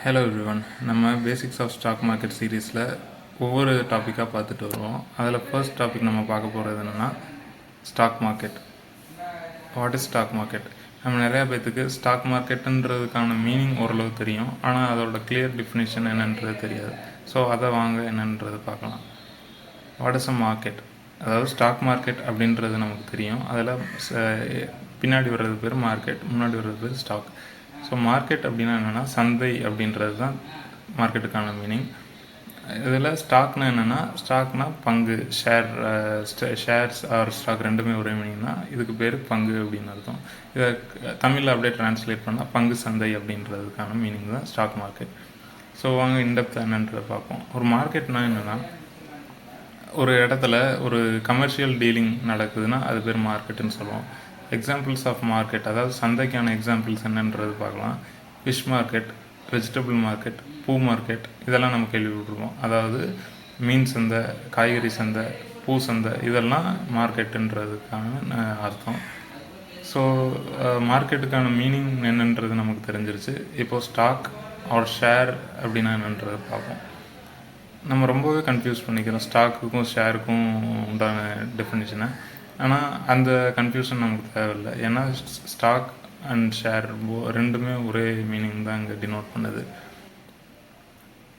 Hello everyone. நம்ம basics of stock market சீரீஸில் ஒவ்வொரு டாப்பிக்காக பார்த்துட்டு வருவோம். அதில் ஃபர்ஸ்ட் டாபிக் நம்ம பார்க்க போகிறது என்னென்னா stock market. What is stock market? நம்ம நிறையா பேர்த்துக்கு ஸ்டாக் மார்க்கெட்டுன்றதுக்கான மீனிங் ஓரளவு தெரியும், ஆனால் அதோட கிளியர் டிஃபினிஷன் என்னன்றது தெரியாது. ஸோ அதை வாங்க என்னன்றது பார்க்கலாம். What is a market? அதாவது ஸ்டாக் மார்க்கெட் அப்படின்றது நமக்கு தெரியும். அதில் பின்னாடி வர்றது பேர் மார்க்கெட், முன்னாடி வர்றது பேர் ஸ்டாக். ஸோ மார்க்கெட் அப்படின்னா என்னென்னா சந்தை அப்படின்றது தான் மார்க்கெட்டுக்கான மீனிங். இதில் ஸ்டாக்னா என்னென்னா, ஸ்டாக்னா பங்கு, ஷேர்ஸ் ஆர் ஸ்டாக் ரெண்டுமே ஒரே மீனிங் தான். இதுக்கு பேர் பங்கு அப்படின்னு அர்த்தம். இதை தமிழில் அப்படியே ட்ரான்ஸ்லேட் பண்ணால் பங்கு சந்தை அப்படின்றதுக்கான மீனிங் தான் ஸ்டாக் மார்க்கெட். ஸோ வாங்க இன்டெப்த் என்னன்றதை பார்ப்போம். ஒரு மார்க்கெட்னா என்னென்னா, ஒரு இடத்துல ஒரு கமர்ஷியல் டீலிங் நடக்குதுன்னா அது பேர் மார்க்கெட்டுன்னு சொல்லுவோம். எக்ஸாம்பிள்ஸ் ஆஃப் மார்க்கெட், அதாவது சந்தைக்கான எக்ஸாம்பிள்ஸ் என்னன்றது பார்க்கலாம். ஃபிஷ் மார்க்கெட், வெஜிடபிள் மார்க்கெட், பூ மார்க்கெட், இதெல்லாம் நம்ம கேள்விப்பட்டிருக்கோம். அதாவது மீன் சந்தை, காய்கறி சந்தை, பூ சந்தை, இதெல்லாம் மார்க்கெட்டுன்றதுக்கான அர்த்தம். ஸோ மார்க்கெட்டுக்கான மீனிங் என்னன்றது நமக்கு தெரிஞ்சிருச்சு. இப்போது ஸ்டாக் ஆர் ஷேர் அப்படின்னா என்னன்றது பார்ப்போம். நம்ம ரொம்பவே கன்ஃபியூஸ் பண்ணிக்கிறோம் ஸ்டாக்குக்கும் ஷேருக்கும் உண்டான டெஃபினிஷனை. ஆனால் அந்த கன்ஃபியூஷன் நமக்கு தேவையில்லை. ஏன்னா ஸ்டாக் அண்ட் ஷேர் ரெண்டுமே ஒரே மீனிங் தான் இங்கே டினோட் பண்ணுது.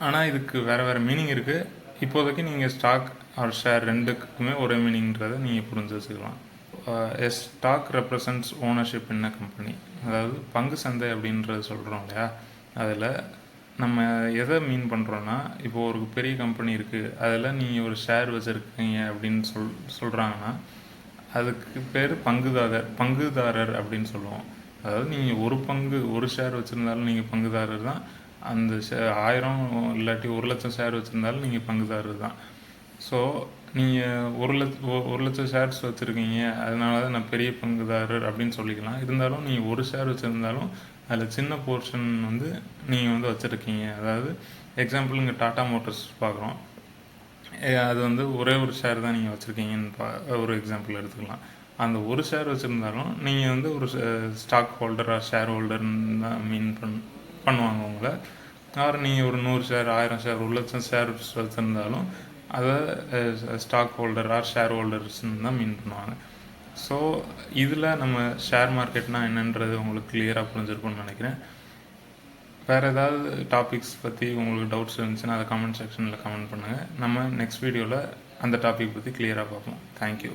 ஆனால் இதுக்கு வேறு மீனிங் இருக்குது. இப்போதைக்கு நீங்கள் ஸ்டாக் ஆர் ஷேர் ரெண்டுக்குமே ஒரே மீனிங்கிறத நீங்கள் புரிஞ்சு வச்சுக்கலாம். Stock represents ownership in a company. அதாவது பங்கு சந்தை அப்படின்றது சொல்கிறோம் இல்லையா, அதில் நம்ம எதை மீன் பண்ணுறோன்னா, இப்போது ஒரு பெரிய கம்பெனி இருக்குது, அதில் நீங்கள் ஒரு ஷேர் வச்சுருக்கீங்க அப்படின்னு சொல்கிறாங்கன்னா அதுக்கு பேர் பங்குதாரர் அப்படின்னு சொல்லுவோம். அதாவது நீங்கள் ஒரு ஷேர் வச்சுருந்தாலும் நீங்கள் பங்குதாரர் தான். அந்த 1000 இல்லாட்டி 1,00,000 ஷேர் வச்சுருந்தாலும் நீங்கள் பங்குதாரர் தான். ஸோ நீங்கள் 1,00,000 ஷேர்ஸ் வச்சுருக்கீங்க, அதனால தான் நான் பெரிய பங்குதாரர் அப்படின்னு சொல்லிக்கலாம். இருந்தாலும் நீங்கள் ஒரு ஷேர் வச்சுருந்தாலும் அதில் சின்ன போர்ஷன் நீங்கள் வச்சுருக்கீங்க. அதாவது எக்ஸாம்பிள் இங்கே டாடா மோட்டர்ஸ் பார்க்குறோம். அது ஒரே ஒரு ஷேர் தான் நீங்கள் வச்சுருக்கீங்கன்னு ஒரு எக்ஸாம்பிள் எடுத்துக்கலாம். அந்த ஒரு ஷேர் வச்சுருந்தாலும் நீங்கள் ஒரு ஸ்டாக் ஹோல்டராக ஷேர் ஹோல்டர்னு தான் மீன் பண்ணுவாங்க உங்களை. ஆறு நீங்கள் ஒரு 100 ஷேர், 1000 ஷேர், 1,00,000 ஷேர்ஸ் வச்சுருந்தாலும் அதை ஸ்டாக் ஹோல்டர் ஆர் ஷேர் ஹோல்டர்ஸ்ன்னு தான் மீன் பண்ணுவாங்க. ஸோ இதில் நம்ம ஷேர் மார்க்கெட்னா என்னன்றது உங்களுக்கு கிளியராக புரிஞ்சிருக்கும்னு நினைக்கிறேன். வேறு ஏதாவது டாபிக்ஸ் பற்றி உங்களுக்கு டவுட்ஸ் இருந்துச்சுன்னா அதை கமெண்ட் செக்ஷனில் கமெண்ட் பண்ணுங்கள். நம்ம நெக்ஸ்ட் வீடியோவில் அந்த டாபிக் பற்றி கிளியராக பார்ப்போம். தேங்க்யூ.